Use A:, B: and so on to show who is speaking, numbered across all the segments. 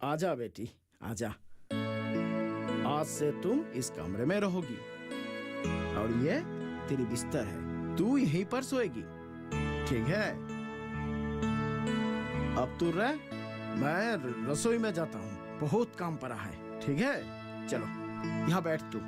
A: आजा बेटी, आजा। आज से तुम इस कमरे में रहोगी और ये तेरी बिस्तर है, तू यहीं पर सोएगी, ठीक है? अब तू रह, मैं रसोई में जाता हूँ, बहुत काम पड़ा है, ठीक है? चलो यहाँ बैठ तू।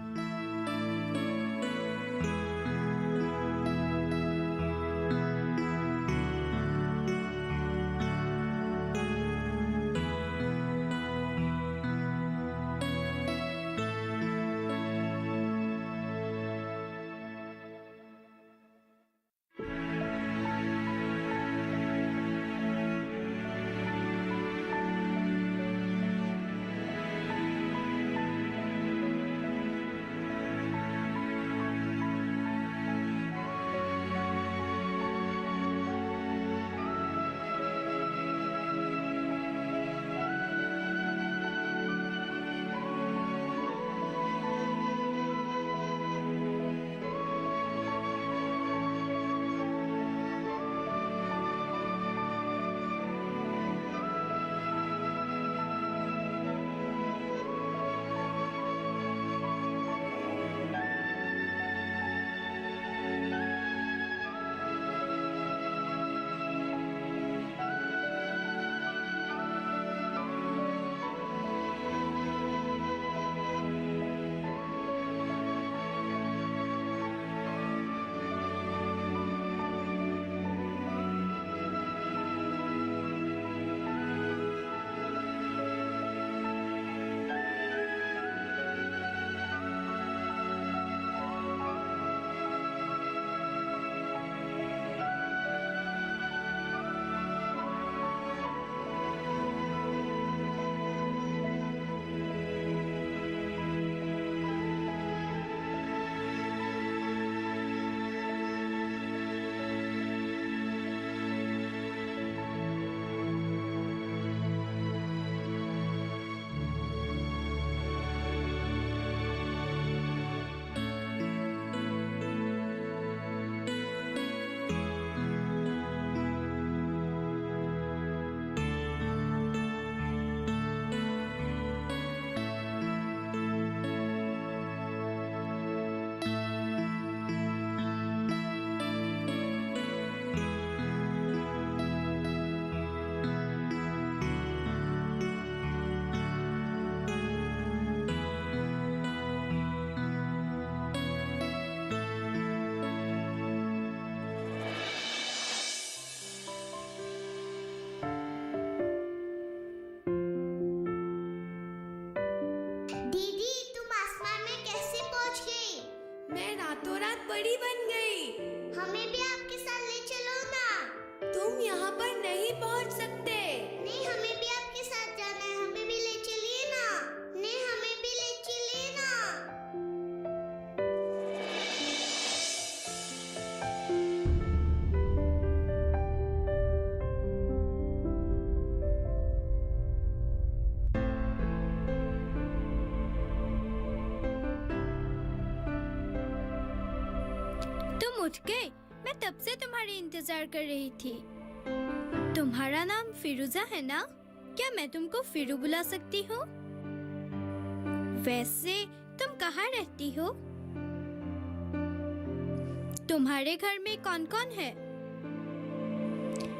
B: बड़ी बन गई।
C: हमें भी आपके साथ ले चलो ना।
B: तुम यहाँ पर नहीं पहुँच सकते।
C: नहीं, हमें भी आपके साथ जाना है, हमें भी ले चलिए ना। नहीं, हमें भी ले चलिए ना।
B: तुम उठ गए? मैं तब से तुम्हारी इंतजार कर रही थी। तुम्हारा नाम फिरोजा है ना? क्या मैं तुमको फिरू बुला सकती हूँ? वैसे तुम कहाँ रहती हो? तुम्हारे घर में कौन कौन है?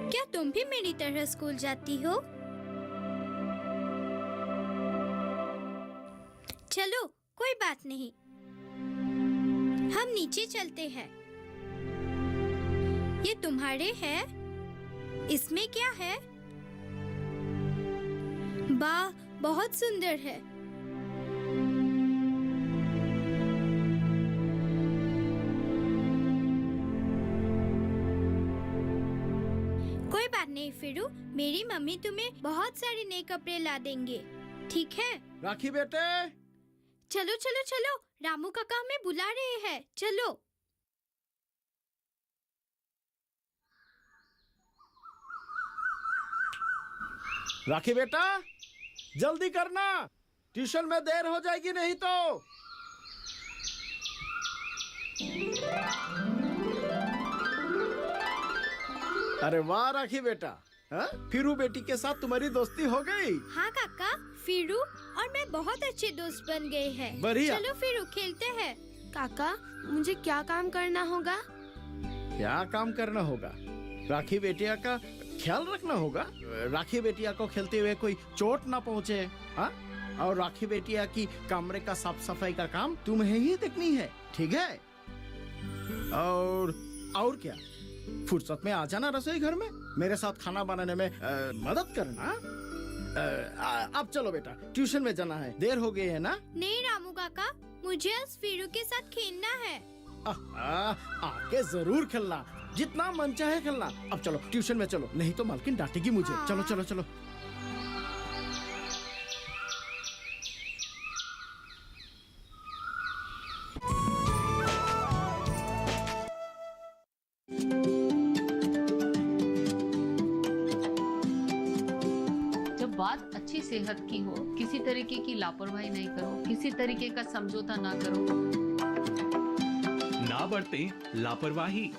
B: क्या तुम भी मेरी तरह स्कूल जाती हो? चलो, कोई बात नहीं, हम नीचे चलते हैं। ये तुम्हारे है? इसमें क्या है? वाह, बहुत सुंदर है। कोई बात नहीं फिरू, मेरी मम्मी तुम्हें बहुत सारे नए कपड़े ला देंगे, ठीक है?
A: राखी बेटे,
B: चलो चलो चलो, रामू काका हमें बुला रहे हैं, चलो।
A: राखी बेटा, जल्दी करना, ट्यूशन में देर हो जाएगी नहीं तो। अरे वाह राखी बेटा, हाँ? फिरू बेटी के साथ तुम्हारी दोस्ती हो गई?
B: हाँ काका, फिरू और मैं बहुत अच्छे दोस्त बन गए हैं।
A: बढ़िया।
B: चलो फिरू खेलते हैं।
D: काका, मुझे क्या काम करना होगा?
A: क्या काम करना होगा? राखी बेटिया का ख्याल रखना होगा। राखी बेटिया को खेलते हुए कोई चोट ना पहुँचे। हाँ? और राखी बेटिया की कमरे का साफ सफाई का काम तुम्हें ही देखनी है, ठीक है? और क्या? फुर्सत में आ जाना रसोई घर में, मेरे साथ खाना बनाने में मदद करना। अब चलो बेटा, ट्यूशन में जाना है, देर हो गई है ना?
B: नहीं रामू काका, मुझे आज फिरू के साथ खेलना है।
A: आके जरूर खेलना, जितना मन चाहे खेलना। अब चलो ट्यूशन में चलो, नहीं तो मालकिन डांटेगी मुझे। चलो चलो चलो।
E: जब बात अच्छी सेहत की हो, किसी तरीके की लापरवाही नहीं करो, किसी तरीके का समझौता ना करो।
F: ना बरतें लापरवाही,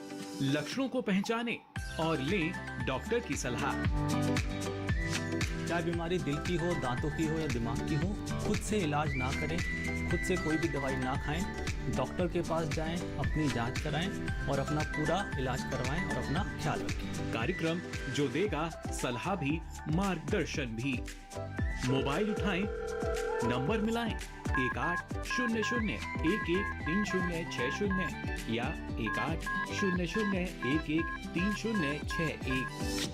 F: लक्षणों को पहचानें और लें डॉक्टर की सलाह।
G: चाहे बीमारी दिल की हो, दांतों की हो या दिमाग की हो, खुद से इलाज ना करें, खुद से कोई भी दवाई ना खाएं, डॉक्टर के पास जाएं, अपनी जांच कराएं और अपना पूरा इलाज करवाएं और अपना ख्याल रखें।
F: कार्यक्रम जो देगा सलाह भी, मार्गदर्शन भी। मोबाइल उठाएं, नंबर मिलाएं 1800113060 या 1800113061।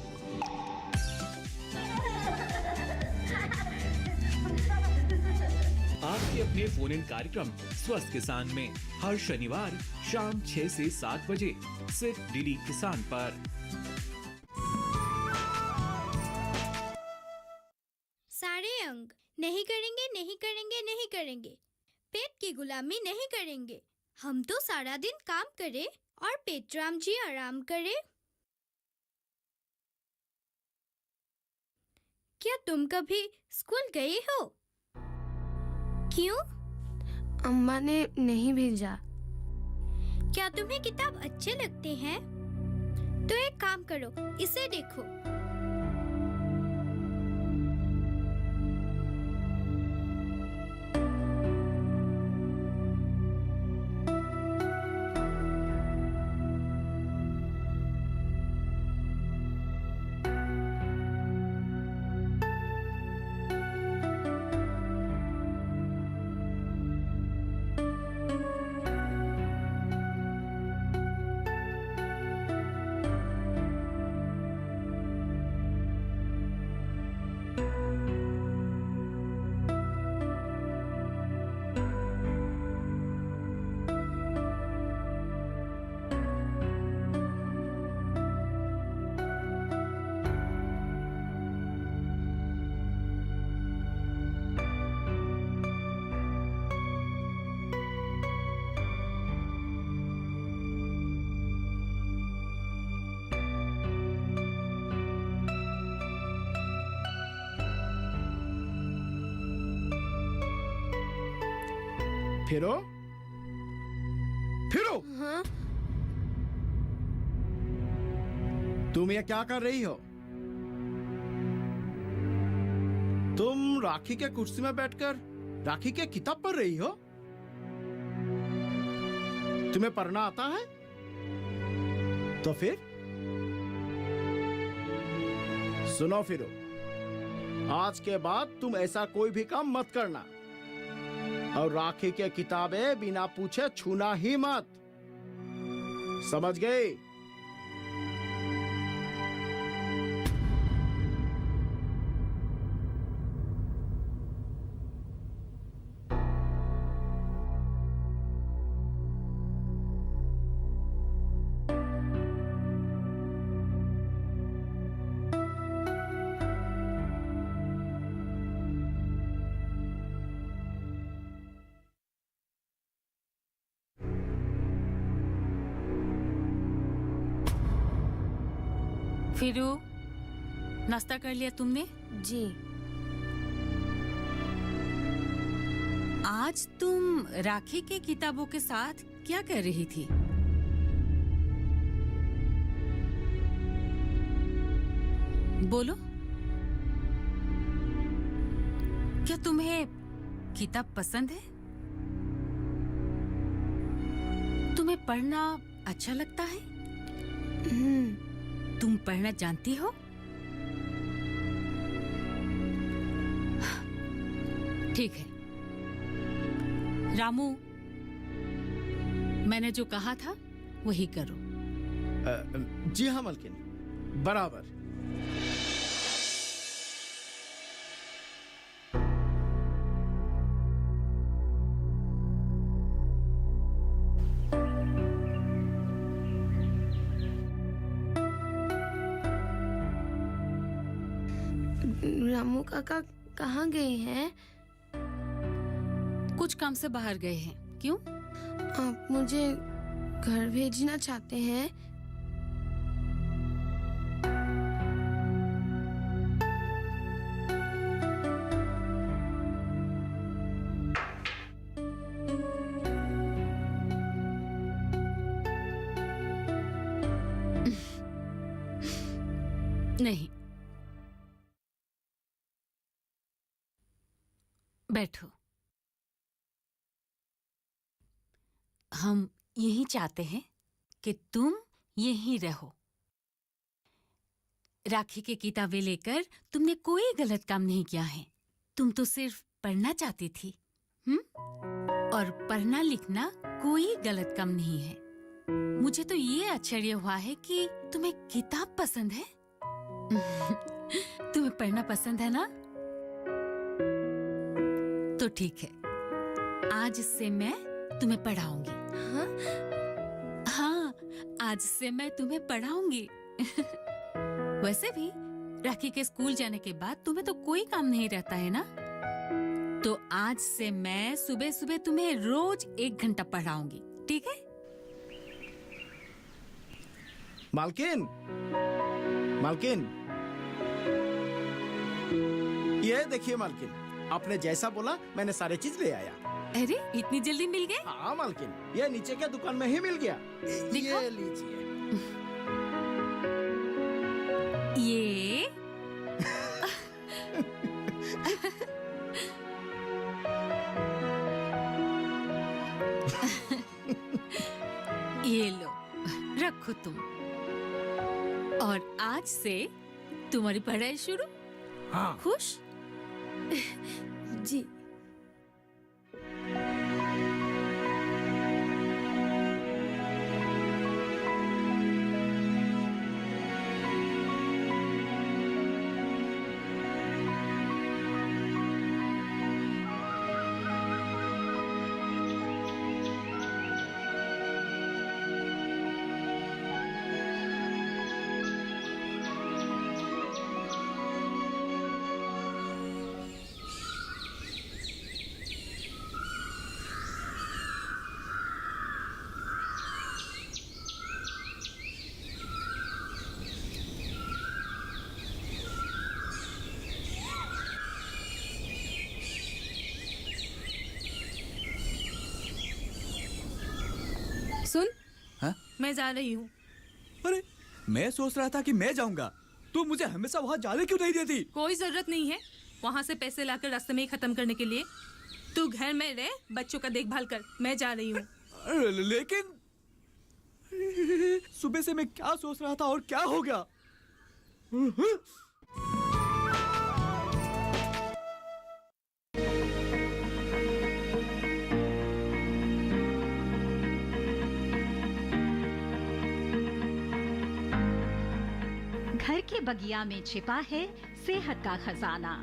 F: आपके अपने फोन इन कार्यक्रम स्वस्थ किसान में हर शनिवार शाम 6 से 7 बजे सिर्फ डीडी किसान पर।
B: सारे अंग नहीं करेंगे, नहीं करेंगे, नहीं करेंगे। पेट की गुलामी नहीं करेंगे। हम तो सारा दिन काम करें और पेटराम जी आराम करे। क्या तुम कभी स्कूल गए हो? क्यों?
D: अम्मा ने नहीं भेजा।
B: क्या तुम्हें किताब अच्छे लगते हैं? तो एक काम करो, इसे देखो।
A: फिरो फिरो,
D: हाँ?
A: तुम ये क्या कर रही हो? तुम राखी के कुर्सी में बैठकर राखी के किताब पढ़ रही हो? तुम्हें पढ़ना आता है? तो फिर सुनो फिरो, आज के बाद तुम ऐसा कोई भी काम मत करना और राखी के किताबें बिना पूछे छूना ही मत। समझ गए?
H: फिरू, नाश्ता कर लिया तुमने?
D: जी।
H: आज तुम राखी के किताबों के साथ क्या कर रही थी? बोलो, क्या तुम्हें किताब पसंद है? तुम्हें पढ़ना अच्छा लगता है? तुम पढ़ना जानती हो? ठीक है रामू, मैंने जो कहा था वही करो।
A: जी हाँ मालकिन, बराबर।
D: रामू काका कहाँ गए हैं?
H: कुछ काम से बाहर गए हैं। क्यों?
D: आप मुझे घर भेजना चाहते हैं?
H: नहीं, बैठो। हम यही चाहते हैं कि तुम यहीं रहो। राखी की किताबें लेकर तुमने कोई गलत काम नहीं किया है। तुम तो सिर्फ पढ़ना चाहती थी, और पढ़ना लिखना कोई गलत काम नहीं है। मुझे तो ये आश्चर्य हुआ है कि तुम्हें किताब पसंद है। तुम्हें पढ़ना पसंद है ना? तो ठीक है, आज से मैं तुम्हें पढ़ाऊंगी। हाँ, आज से मैं तुम्हें पढ़ाऊंगी। वैसे भी राखी के स्कूल जाने के बाद तुम्हें तो कोई काम नहीं रहता है ना? तो आज से मैं सुबह सुबह तुम्हें रोज 1 घंटा पढ़ाऊंगी, ठीक है?
A: मालकिन, मालकिन, ये देखिए मालकिन, आपने जैसा बोला मैंने सारे चीज ले आया।
H: अरे इतनी जल्दी मिल गए?
A: हाँ मालकिन, ये नीचे के दुकान में ही मिल गया।
H: दिखाओ।
A: ये लीजिए।
H: ये ये लो, रखो तुम। और आज से तुम्हारी पढ़ाई शुरू।
A: हाँ।
H: खुश?
D: जी।
I: सुन,
J: हाँ?
I: मैं जा रही हूँ।
J: अरे मैं सोच रहा था कि मैं जाऊंगा, तू मुझे हमेशा वहाँ जाने क्यों नहीं देती?
I: कोई जरूरत नहीं है वहाँ से पैसे लाकर रास्ते में ही खत्म करने के लिए। तू घर में रह, बच्चों का देखभाल कर। मैं जा रही हूँ।
J: लेकिन सुबह से मैं क्या सोच रहा था और क्या हो गया?
K: घर के बगिया में छिपा है सेहत का खजाना।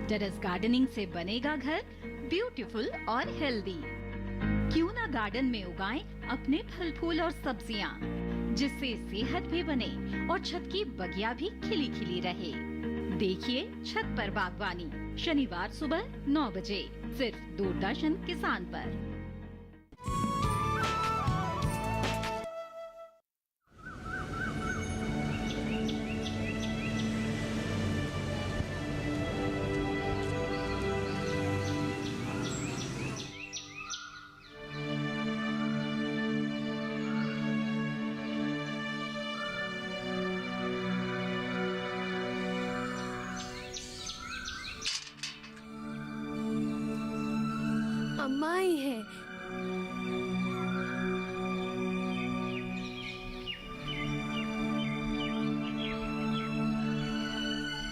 K: टेरेस गार्डनिंग से बनेगा घर ब्यूटीफुल और हेल्दी। क्यों ना गार्डन में उगाएं अपने फल फूल और सब्जियां, जिससे सेहत भी बने और छत की बगिया भी खिली खिली रहे। देखिए छत पर बागवानी, शनिवार सुबह 9 बजे सिर्फ दूरदर्शन किसान पर।
D: अम्मा ही है।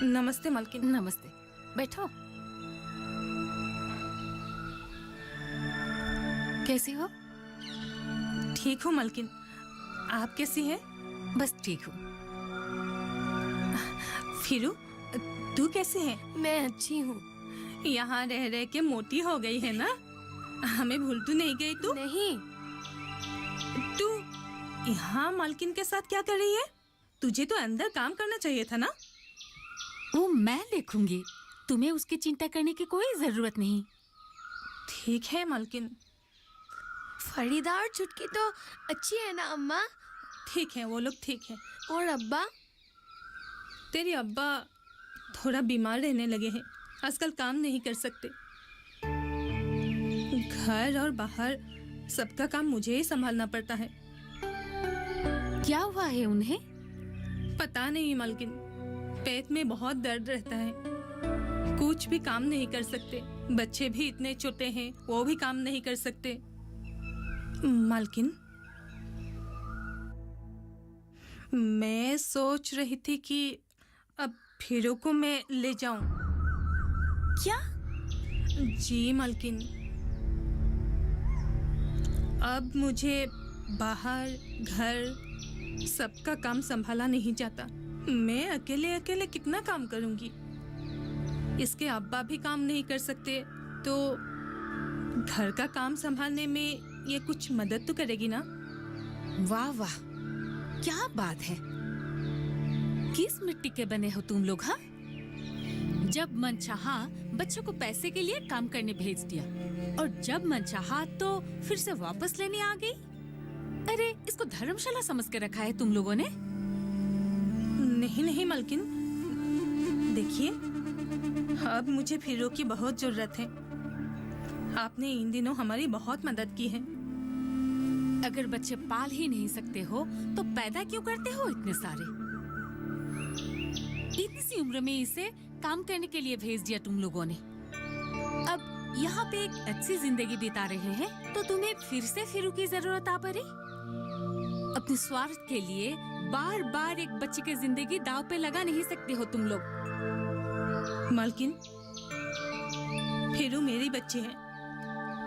I: नमस्ते मालकिन।
H: नमस्ते, बैठो। कैसी हो?
I: ठीक हूँ मालकिन, आप कैसी हैं?
H: बस ठीक हूँ।
I: फिरू, तू कैसे है?
D: मैं अच्छी हूँ।
I: यहाँ रह रह के मोटी हो गई है ना? हमें भूल तो नहीं गई तू?
D: नहीं।
I: तू यहाँ मालकिन के साथ क्या कर रही है? तुझे तो अंदर काम करना चाहिए था ना?
H: वो मैं देखूंगी, तुम्हें उसकी चिंता करने की कोई जरूरत नहीं।
I: ठीक है मालकिन।
D: फरीदा और चुटकी तो अच्छी है ना अम्मा?
I: ठीक है, वो लोग ठीक है।
D: और अब्बा?
I: तेरे अब्बा थोड़ा बीमार रहने लगे हैं, आजकल काम नहीं कर सकते। घर और बाहर सबका काम मुझे ही संभालना पड़ता है।
H: क्या हुआ है उन्हें?
I: पता नहीं मालकिन, पेट में बहुत दर्द रहता है, कुछ भी काम नहीं कर सकते। बच्चे भी इतने छोटे हैं, वो भी काम नहीं कर सकते। मालकिन, मैं सोच रही थी कि अब फिरू को मैं ले जाऊं।
D: क्या?
I: जी मालकिन, अब मुझे बाहर घर सबका काम संभाला नहीं जाता। मैं अकेले अकेले कितना काम करूंगी? इसके अब्बा भी काम नहीं कर सकते, तो घर का काम संभालने में ये कुछ मदद तो करेगी ना?
H: वाह वाह, क्या बात है। किस मिट्टी के बने हो तुम लोग? हाँ, जब मन चाहा बच्चों को पैसे के लिए काम करने भेज दिया, और जब मन चाहा तो फिर से वापस लेने आ गई। अरे, इसको धर्मशाला समझ के रखा है तुम लोगों ने?
I: नहीं नहीं मालकिन, देखिए, अब मुझे फिरू की बहुत जरूरत है। आपने इन दिनों हमारी बहुत मदद की है।
H: अगर बच्चे पाल ही नहीं सकते हो तो पैदा क्यों करते हो इतने सारे? इतनी सी उम्र में इसे काम करने के लिए भेज दिया तुम लोगों ने। अब यहाँ पे एक अच्छी जिंदगी बिता रहे हैं तो तुम्हें फिर से फिरू की जरूरत आ पड़ी? अपने स्वार्थ के लिए बार बार एक बच्चे की जिंदगी दांव पे लगा नहीं सकते हो तुम लोग।
I: मालकिन, फिरू मेरी बच्ची है,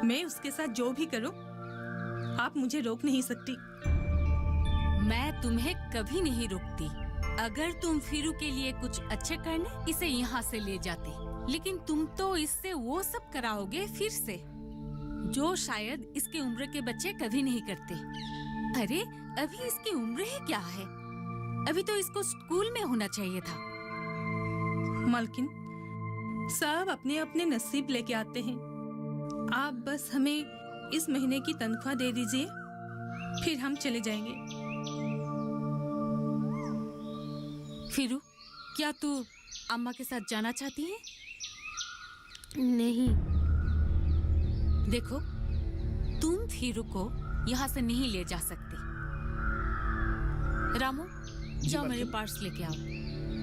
I: मैं उसके साथ जो भी करूं, आप मुझे रोक नहीं सकती।
H: मैं तुम्हें कभी नहीं रोकती। अगर तुम फिरू के लिए कुछ अच्छे करने इसे यहाँ से ले जाते, लेकिन तुम तो इससे वो सब कराओगे फिर से जो शायद इसके उम्र के बच्चे कभी नहीं करते। अरे, अभी इसकी उम्र ही क्या है? अभी तो इसको स्कूल में होना चाहिए था।
I: मालकिन, सब अपने अपने नसीब लेके आते हैं। आप बस हमें इस महीने की तनख्वाह दे दीजिए, फिर हम चले जाएंगे।
H: फिरू, क्या तू अम्मा के साथ जाना चाहती है?
D: नहीं।
H: देखो, तुम फिरू को यहाँ से नहीं ले जा सकती। रामू, जाओ मेरे पर्स लेके आओ।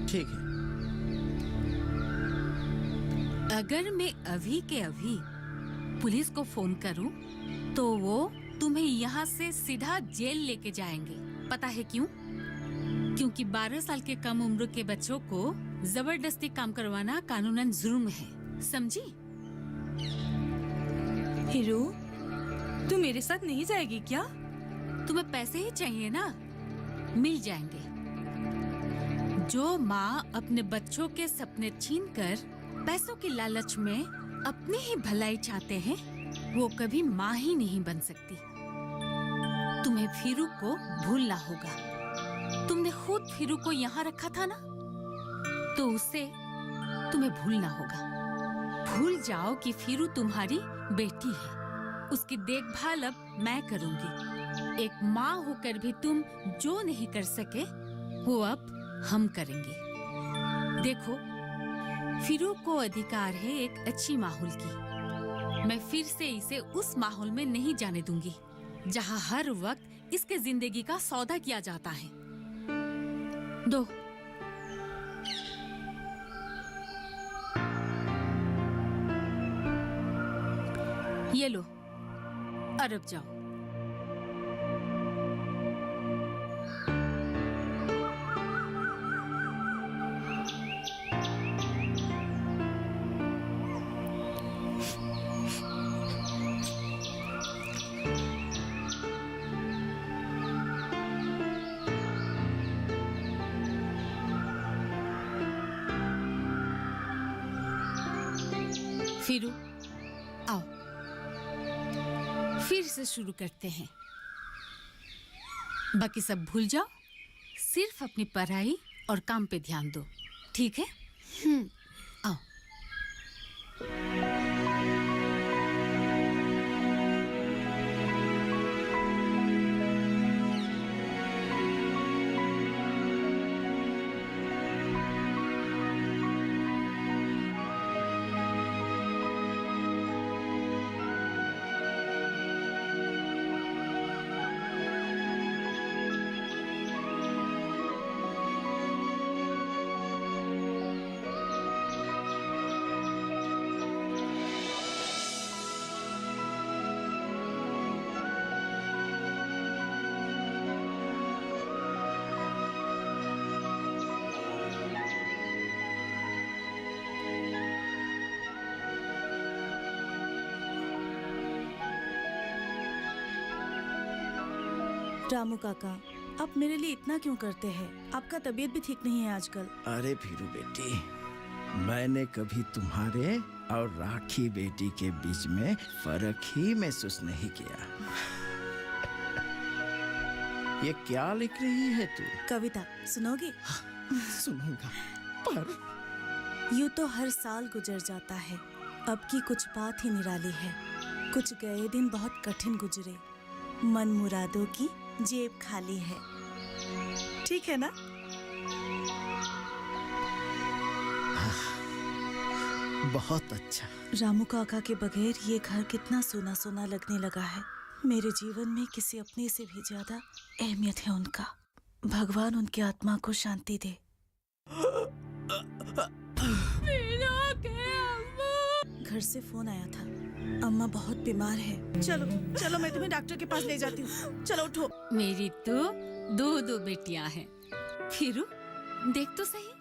A: ठीक है।
H: अगर मैं अभी के अभी पुलिस को फोन करूं, तो वो तुम्हें यहाँ से सीधा जेल लेके जाएंगे। पता है क्यों? क्योंकि 12 साल के कम उम्र के बच्चों को जबरदस्ती काम करवाना कानूनन जुर्म है, समझी?
I: फिरू, तू मेरे साथ नहीं जाएगी क्या?
H: तुम्हें पैसे ही चाहिए ना? मिल जाएंगे। जो माँ अपने बच्चों के सपने छीनकर पैसों की लालच में अपनी ही भलाई चाहते हैं, वो कभी माँ ही नहीं बन सकती। तुम्हें फिरू को भूलना होगा। तुमने खुद फिरू को यहाँ रखा था ना, तो उसे तुम्हें भूलना होगा। भूल जाओ कि फिरू तुम्हारी बेटी है। उसकी देखभाल अब मैं करूंगी। एक माँ होकर भी तुम जो नहीं कर सके, वो अब हम करेंगे। देखो, फिरू को अधिकार है एक अच्छी माहौल की। मैं फिर से इसे उस माहौल में नहीं जाने दूंगी जहाँ हर वक्त इसके जिंदगी का सौदा किया जाता है। दो। ये लो। अरब जाओ। फिरू, आओ फिर से शुरू करते हैं। बाकी सब भूल जाओ, सिर्फ अपनी पढ़ाई और काम पे ध्यान दो, ठीक है? आओ।
L: रामू काका, आप मेरे लिए इतना क्यों करते हैं? आपका तबीयत भी ठीक नहीं है आजकल।
A: अरे भीरू बेटी, मैंने कभी तुम्हारे और राखी बेटी के बीच में फर्क ही महसूस नहीं किया। ये क्या लिख रही है तू?
L: कविता सुनोगी?
A: सुनूंगा, पर
L: यूँ तो हर साल गुजर जाता है, अब की कुछ बात ही निराली है। कुछ गए दिन बहुत कठिन गुजरे, मन मुरादों की जेब खाली है। ठीक है ना?
A: बहुत अच्छा।
L: रामू काका के बगैर ये घर कितना सोना सोना लगने लगा है। मेरे जीवन में किसी अपने से भी ज्यादा अहमियत है उनका। भगवान उनकी आत्मा को शांति दे। घर से फोन आया था, अम्मा बहुत बीमार है। चलो चलो, मैं तुम्हें डॉक्टर के पास ले जाती हूँ। चलो उठो।
H: मेरी तो दो बेटियां हैं। फिरू, देख तो सही।